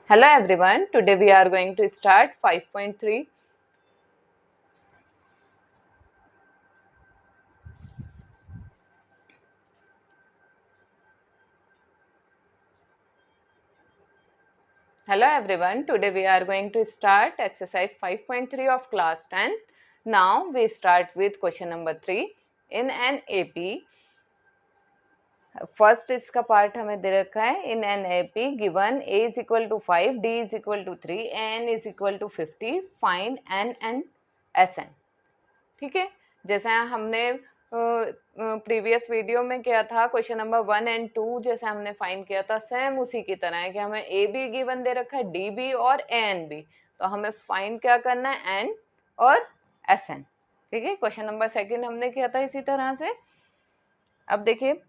Hello everyone, today we are going to start 5.3. Hello everyone, today we are going to start exercise 5.3 of class 10. Now we start with question number 3 in an AP. First इसका part हमें दे रखा है in an AP given a is equal to 5, d is equal to 3, n is equal to 50, find n and sn. ठीक है, जैसे हमने previous video में किया था क्वेश्चन नंबर 1 एंड 2 जैसे हमने फाइंड किया था, सेम उसी की तरह है कि हमें ए बी गिवन दे रखा है, डी बी और ए एन बी, तो हमें फाइंड क्या करना है, एन और एस एन. ठीक है, क्वेश्चन नंबर सेकंड हमने किया था इसी तरह से. अब देखिए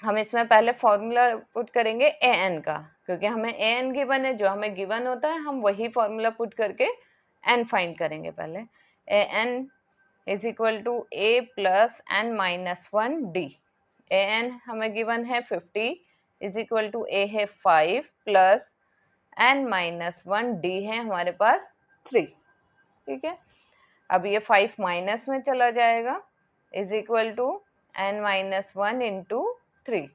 हम इसमें पहले फॉर्मूला पुट करेंगे ए एन का, क्योंकि हमें ए एन गिवन है, जो हमें गिवन होता है हम वही फॉर्मूला पुट करके एन फाइंड करेंगे. पहले a n is equal to a plus n minus 1 d. A n हमें गिवन है 50 इज इक्वल टू ए है 5 प्लस एन माइनस 1 डी है हमारे पास 3. ठीक है, अब ये 5 माइनस में चला जाएगा is equal to n minus 1 into 3.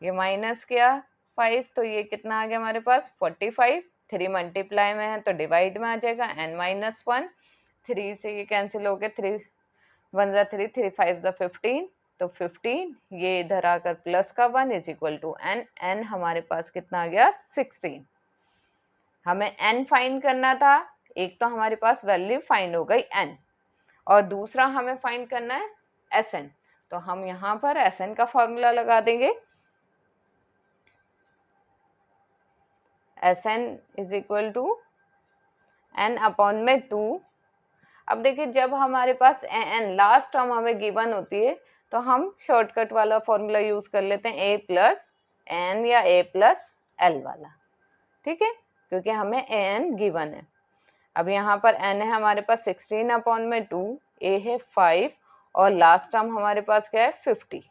ये माइनस किया 5 तो ये कितना आ गया हमारे पास 45. 3 मल्टीप्लाई में है तो डिवाइड में आ जाएगा एन माइनस 1. 3 से ये कैंसिल हो गया, 3 1 जा 3, 3 5 जा 15, तो 15 ये इधर आकर प्लस का 1 is equal to n. N हमारे पास कितना आ गया 16. हमें एन फाइंड करना था, एक तो हमारे पास वैल्यू फाइंड हो गई एन और दूसरा हमें फाइंड करना है एस एन. तो हम यहाँ पर एस एन का फॉर्मूला लगा देंगे. S n is equal to n upon में 2. अब देखिए जब हमारे पास एन लास्ट टर्म हमें गिवन होती है तो हम शॉर्टकट वाला फॉर्मूला यूज कर लेते हैं ए प्लस एन या ए प्लस एल वाला. ठीक है, क्योंकि हमें ए एन गिवन है. अब यहाँ पर एन है हमारे पास 16 अपॉन में 2, ए है 5 और लास्ट टर्म हमारे पास क्या है 50.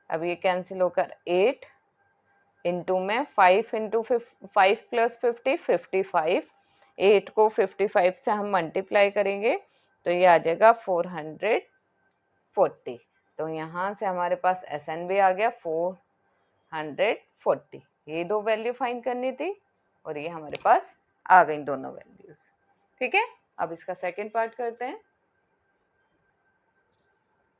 अब ये कैंसिल होकर 8 इंटू में 5 इंटू 5 प्लस 50 55. 8 को 55 से हम मल्टीप्लाई करेंगे तो ये आ जाएगा 440. तो यहाँ से हमारे पास एस एन भी आ गया 440. ये दो वैल्यू फाइंड करनी थी और ये हमारे पास आ गई दोनों वैल्यूज. ठीक है, अब इसका सेकंड पार्ट करते हैं.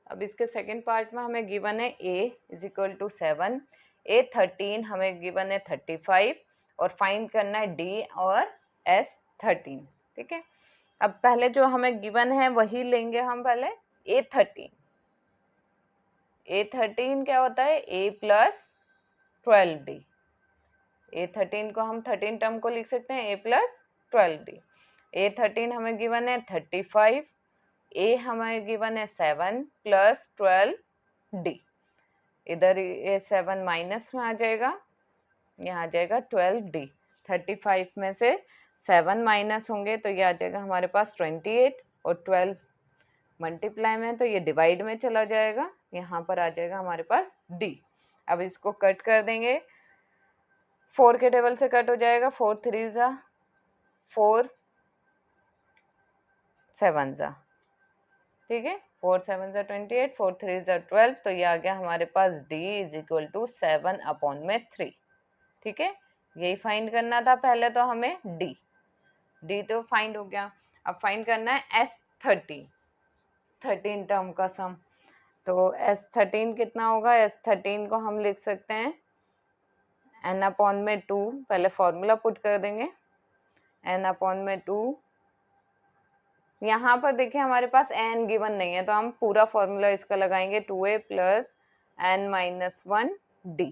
अब इसके सेकंड पार्ट में हमें गिवन है a is equal to 7, a 13 हमें गिवन है 35 और फाइंड करना है d और s 13. ठीक है, अब पहले जो हमें गिवन है वही लेंगे हम. पहले a 13 क्या होता है a प्लस 12d. a 13 को हम 13 टर्म को लिख सकते हैं a प्लस 12d. a 13 हमें गिवन है 35, ए हमें गिवन है 7 प्लस 12 डी. इधर ये 7 माइनस में आ जाएगा, यहाँ आ जाएगा 12 डी. 35 में से 7 माइनस होंगे तो ये आ जाएगा हमारे पास 28 और 12 मल्टीप्लाई में तो ये डिवाइड में चला जाएगा, यहाँ पर आ जाएगा हमारे पास डी. अब इसको कट कर देंगे, 4 के टेबल से कट हो जाएगा, 4 3 जा 4 7 जा. ठीक है, 4 7 जा 28, 4 3 जा 12, तो ये आ गया हमारे पास d is equal to 7 upon में 3. ठीक है, यही फाइंड करना था पहले तो हमें d तो फाइंड हो गया. अब फाइंड करना है S13 टर्म का सम. तो S13 कितना होगा, S13 को हम लिख सकते हैं n अपॉन में 2. पहले फॉर्मूला पुट कर देंगे n अपॉन में 2. यहाँ पर देखिए हमारे पास n गिवन नहीं है तो हम पूरा फॉर्मूला इसका लगाएंगे 2a plus n minus 1 d.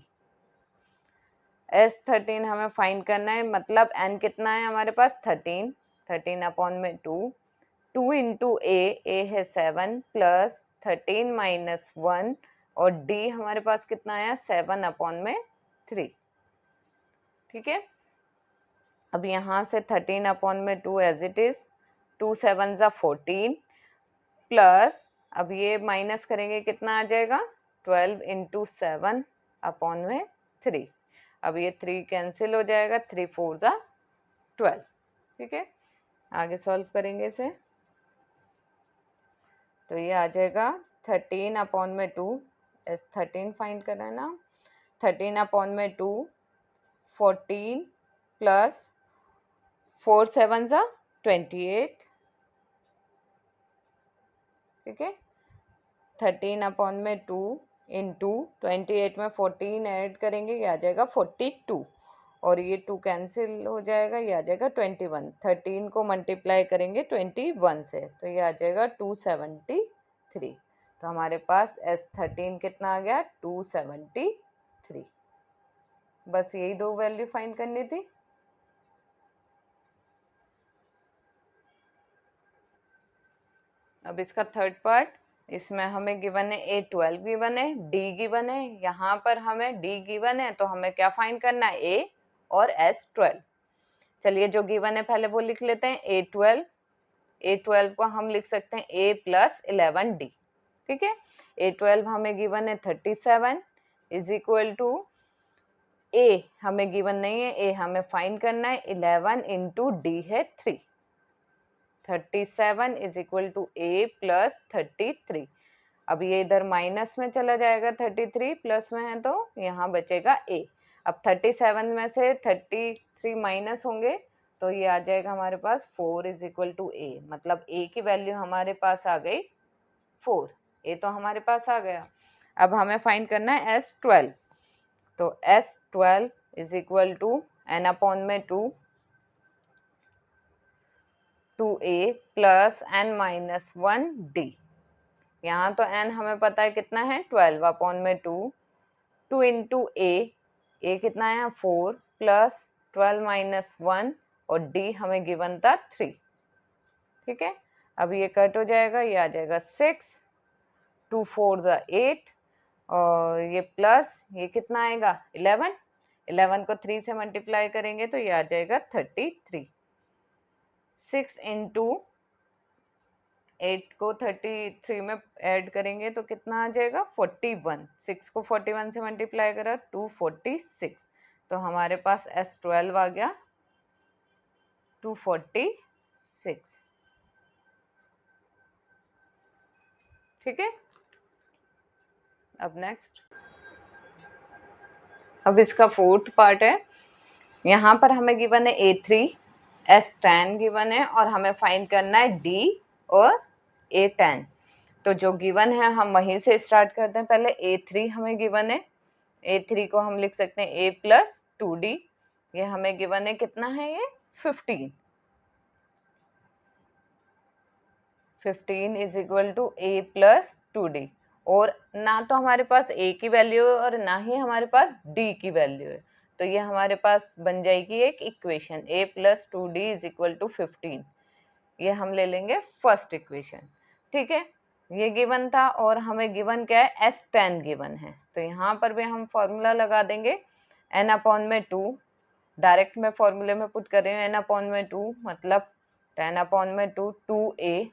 S13 हमें फाइंड करना है, मतलब n कितना है हमारे पास 13 अपॉन में 2 इंटू a है 7 प्लस 13 माइनस 1 और d हमारे पास कितना आया 7 अपॉन में 3. ठीक है, अब यहाँ से 13 अपॉन में 2 एज इट इज, 2 7 जा 14 प्लस, अब ये माइनस करेंगे कितना आ जाएगा 12 इंटू 7 अपॉन में 3. अब ये 3 कैंसिल हो जाएगा, 3 4 जा 12। ठीक है, आगे सॉल्व करेंगे इसे, तो ये आ जाएगा 13/2, 13 फाइंड करना है ना, 13/2 14 प्लस 4 7 जा 28। ठीक है, 13/2 इंटू 28 में 14 ऐड करेंगे, ये आ जाएगा 42, और ये 2 कैंसिल हो जाएगा, ये आ जाएगा 21। 13 को मल्टीप्लाई करेंगे 21 से, तो ये आ जाएगा 273। तो हमारे पास S13 कितना आ गया, 273। बस यही दो वैल्यू फाइंड करनी थी। अब इसका थर्ड पार्ट, इसमें हमें गिवन है A12 गिवन है, D गिवन है। यहाँ पर हमें D गिवन है तो हमें क्या फाइंड करना है, A और S12। चलिए जो गिवन है पहले वो लिख लेते हैं, A12 को हम लिख सकते हैं A प्लस 11D। ठीक है, A12 हमें गिवन है 37 इज इक्वल टू A हमें गिवन नहीं है, A हमें फाइंड करना है, 11 इंटू D है 3। 37 is equal to A plus 33। अब ये इधर माइनस में चला जाएगा, 33 प्लस में है तो यहाँ बचेगा A। अब 37 में से 33 माइनस होंगे तो ये आ जाएगा हमारे पास 4 इज इक्वल टू A, मतलब A की वैल्यू हमारे पास आ गई 4। A तो हमारे पास आ गया। अब हमें फाइंड करना है S12, तो S12 is equal to n/2 2A plus n-1D। यहाँ तो n हमें पता है कितना है, 12/2, 2 इंटू A कितना है 4 प्लस 12-1, और D हमें गिवन था 3। ठीक है, अब ये कट हो जाएगा, ये आ जाएगा 6, 2 4 जा 8, और ये प्लस ये कितना आएगा 11, 11 को 3 से मल्टीप्लाई करेंगे तो ये आ जाएगा 33। 6 इंटू 8 को 33 में ऐड करेंगे तो कितना आ जाएगा 41। 6 को 41 से मल्टीप्लाई करा 246, तो हमारे पास S12 आ गया 246। ठीक है, अब नेक्स्ट, अब इसका फोर्थ पार्ट है। यहाँ पर हमें गिवन है A3, S10 गिवन है, और हमें फाइंड करना है D और A10। तो जो गिवन है हम वहीं से स्टार्ट करते हैं। पहले A3 हमें गिवन है, A3 को हम लिख सकते हैं A प्लस 2D। ये हमें गिवन है कितना है, ये 15। 15 is equal to A plus 2D, और ना तो हमारे पास A की वैल्यू है और ना ही हमारे पास D की वैल्यू है, तो ये हमारे पास बन जाएगी एक equation, A plus 2D is equal to 15। ये हम ले लेंगे फर्स्ट इक्वेशन। ठीक है, ये गिवन था, और हमें गिवन क्या है, S10 गिवन है, तो यहाँ पर भी हम फॉर्मूला लगा देंगे n/2। डायरेक्ट मैं फॉर्मूले में पुट कर रही हूँ, n/2 मतलब 10/2 2A।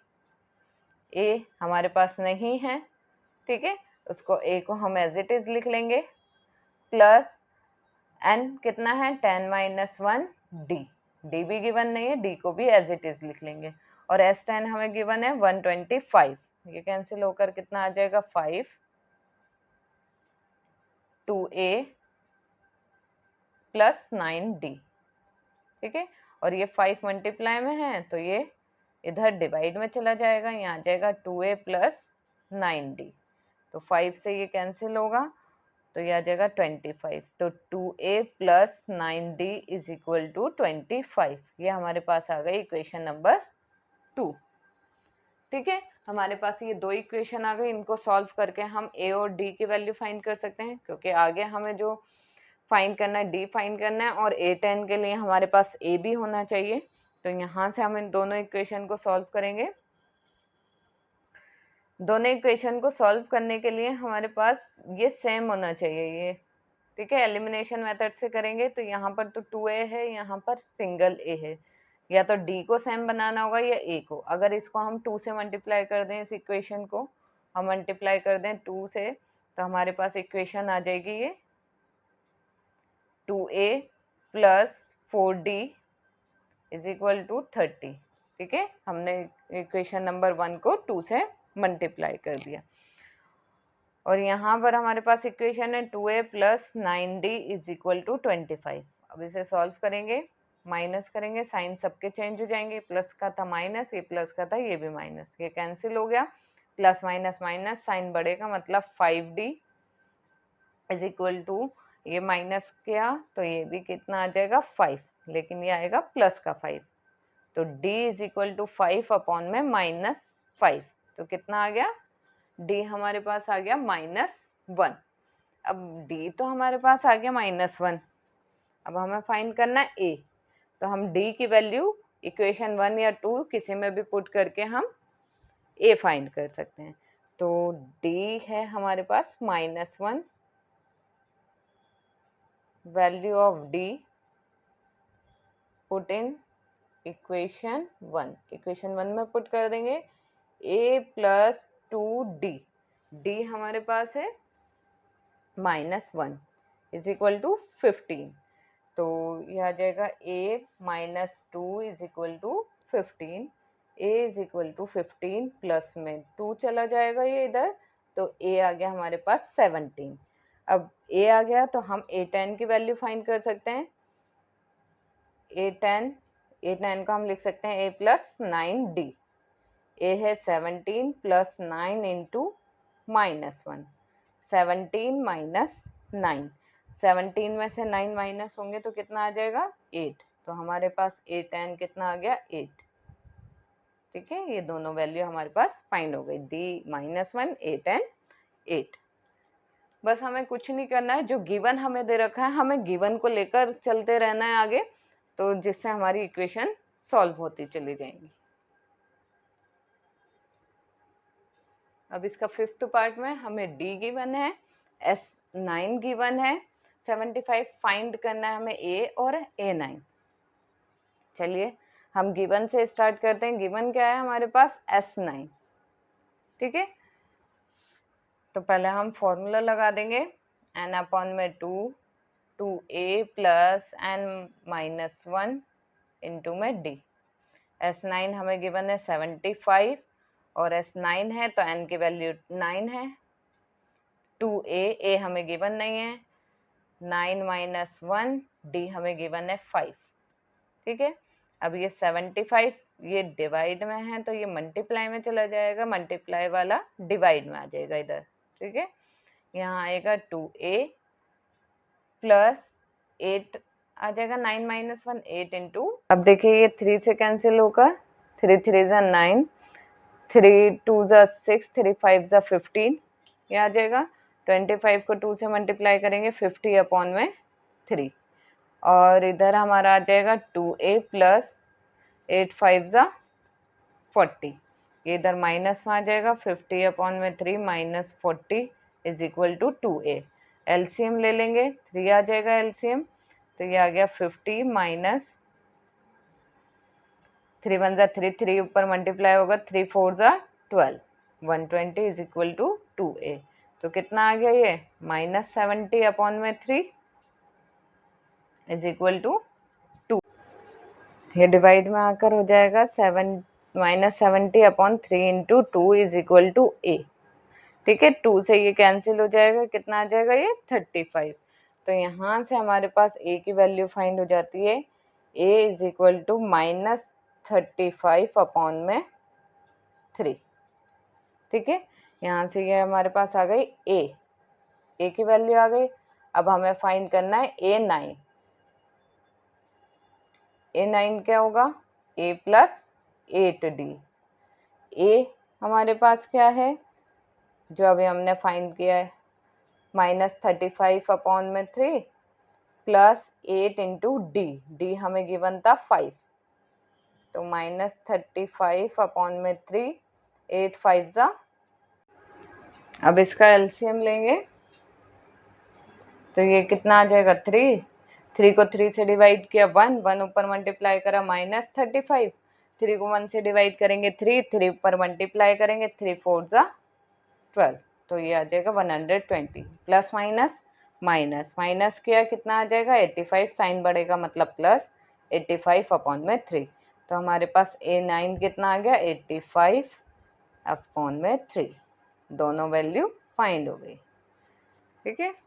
A हमारे पास नहीं है, ठीक है, उसको A को हम एज इट इज लिख लेंगे, प्लस n कितना है 10-1 D। D भी गिवन नहीं है, D को भी एज इट इज लिख लेंगे, और S10 हमें गिवन है 125। ये कैंसिल होकर कितना आ जाएगा 5, 2A प्लस 9D। ठीक है, और ये 5 मल्टीप्लाई में है तो ये इधर डिवाइड में चला जाएगा, यहाँ आ जाएगा 2A प्लस 9D। तो 5 से ये कैंसिल होगा तो ये आ जाएगा 25। तो 2A plus 9D is equal to 25। ये हमारे पास आ गई इक्वेशन नंबर 2। ठीक है, हमारे पास ये दो इक्वेशन आ गई, इनको सॉल्व करके हम A और D की वैल्यू फाइंड कर सकते हैं, क्योंकि आगे हमें जो फाइंड करना है D फाइंड करना है, और A10 के लिए हमारे पास A भी होना चाहिए। तो यहाँ से हम इन दोनों इक्वेशन को सॉल्व करेंगे। दोनों इक्वेशन को सॉल्व करने के लिए हमारे पास ये सेम होना चाहिए ये। ठीक है, एलिमिनेशन मेथड से करेंगे तो यहाँ पर तो 2A है, यहाँ पर सिंगल A है, या तो D को सेम बनाना होगा या A को। अगर इसको हम 2 से मल्टीप्लाई कर दें, इस इक्वेशन को हम मल्टीप्लाई कर दें 2 से, तो हमारे पास इक्वेशन आ जाएगी ये 2a plus 4d is equal to 30। ठीक है, हमने इक्वेशन नंबर 1 को 2 से मल्टीप्लाई कर दिया। और यहाँ पर हमारे पास इक्वेशन है 2a plus 9d is equal to 25। अब इसे सॉल्व करेंगे, माइनस करेंगे, साइन सबके चेंज हो जाएंगे, प्लस का था माइनस, ये प्लस का था, ये भी माइनस, ये कैंसिल हो गया, प्लस माइनस माइनस साइन बढ़ेगा, मतलब 5d इज इक्वल टू, ये माइनस किया तो ये भी कितना आ जाएगा 5, लेकिन ये आएगा प्लस का 5, तो d is equal to 5 upon में माइनस 5, तो कितना आ गया, d हमारे पास आ गया -1। अब d तो हमारे पास आ गया -1, अब हमें फाइंड करना है a, तो हम d की वैल्यू इक्वेशन 1 या 2 किसी में भी पुट करके हम a फाइंड कर सकते हैं। तो d है हमारे पास -1, value of d put in equation 1, equation 1 में पुट कर देंगे a प्लस 2d, d हमारे पास है -1 इज इक्वल टू 15, तो ये आ जाएगा a minus 2 is equal to 15, a is equal to 15 plus में 2 चला जाएगा ये इधर, तो a आ गया हमारे पास 17। अब a आ गया तो हम a10 की वैल्यू फाइंड कर सकते हैं। a10 को हम लिख सकते हैं a प्लस 9d, a है 17 प्लस 9 इंटू -1, 17 माइनस 9, 17 में से 9 माइनस होंगे तो कितना आ जाएगा 8, तो हमारे पास a10 कितना आ गया 8। ठीक है, ये दोनों वैल्यू हमारे पास फाइंड हो गई, d -1 a10 8। बस हमें कुछ नहीं करना है, जो गिवन हमें दे रखा है हमें गिवन को लेकर चलते रहना है आगे, तो जिससे हमारी इक्वेशन सॉल्व होती चली जाएंगी। अब इसका 5th पार्ट में हमें d गिवन है, S9 गिवन है, 75 फाइंड करना है हमें a और a9। चलिए हम गिवन से स्टार्ट करते हैं। गिवन क्या है हमारे पास S9। ठीक है, तो पहले हम फॉर्मूला लगा देंगे, n अपॉन में 2a प्लस n-1 इंटू में d। S9 हमें गिवन है 75 और S9 है तो n की वैल्यू 9 है, 2a हमें गिवन नहीं है, 9 माइनस 1 d हमें गिवन है 5। ठीक है, अब ये 75 ये डिवाइड में है तो ये मल्टीप्लाई में चला जाएगा, मल्टीप्लाई वाला डिवाइड में आ जाएगा इधर। ठीक है, यहाँ आएगा 2a प्लस 8 आ जाएगा, 9 माइनस 1 8 इंटू, अब देखिए ये 3 से कैंसिल होगा, 3 3 जा 9, 3 2 जा 6, 3 5 जा 15, ये आ जाएगा। 25 को 2 से मल्टीप्लाई करेंगे 50 अपॉन में 3, और इधर हमारा आ जाएगा 2a प्लस 8 5 जा 40, ये इधर माइनस में आ जाएगा, 50 अपॉन में 3 minus 40 is equal to 2a। LCM ले लेंगे, 3 आ जाएगा एलसीएम, तो ये आ गया 50 माइनस 3 1 जा 3, 3 ऊपर मल्टीप्लाई होगा, 3 4 जा 12, 120 इज इक्वल टू 2a। तो कितना आ गया ये -70 अपॉन में 3 इज इक्वल टू 2, ये डिवाइड में आकर हो जाएगा -70 upon 3 into 2 is equal to a। ठीक है, 2 से ये कैंसिल हो जाएगा, कितना आ जाएगा ये 35। तो यहाँ से हमारे पास a की वैल्यू फाइंड हो जाती है, a is equal to -35 upon में 3। ठीक है, यहाँ से ये हमारे पास आ गई a की वैल्यू आ गई। अब हमें फाइंड करना है a9। a9 क्या होगा, a प्लस 8d। a हमारे पास क्या है जो अभी हमने फाइंड किया है, -35 अपॉन में 3 प्लस 8 इंटू डी हमें गिवन था 5, तो -35 अपॉन में 3, 8 5 जा, अब इसका एलसीएम लेंगे तो ये कितना आ जाएगा 3 को 3 से डिवाइड किया 1 ऊपर मल्टीप्लाई करा -35, 3 को 1 से डिवाइड करेंगे 3 ऊपर मल्टीप्लाई करेंगे 3 4 जा 12, तो ये आ जाएगा 120 प्लस माइनस माइनस माइनस किया कितना आ जाएगा 85, साइन बढ़ेगा मतलब प्लस 85/3। तो हमारे पास A9 कितना आ गया 85/3। दोनों वैल्यू फाइंड हो गई। ठीक है।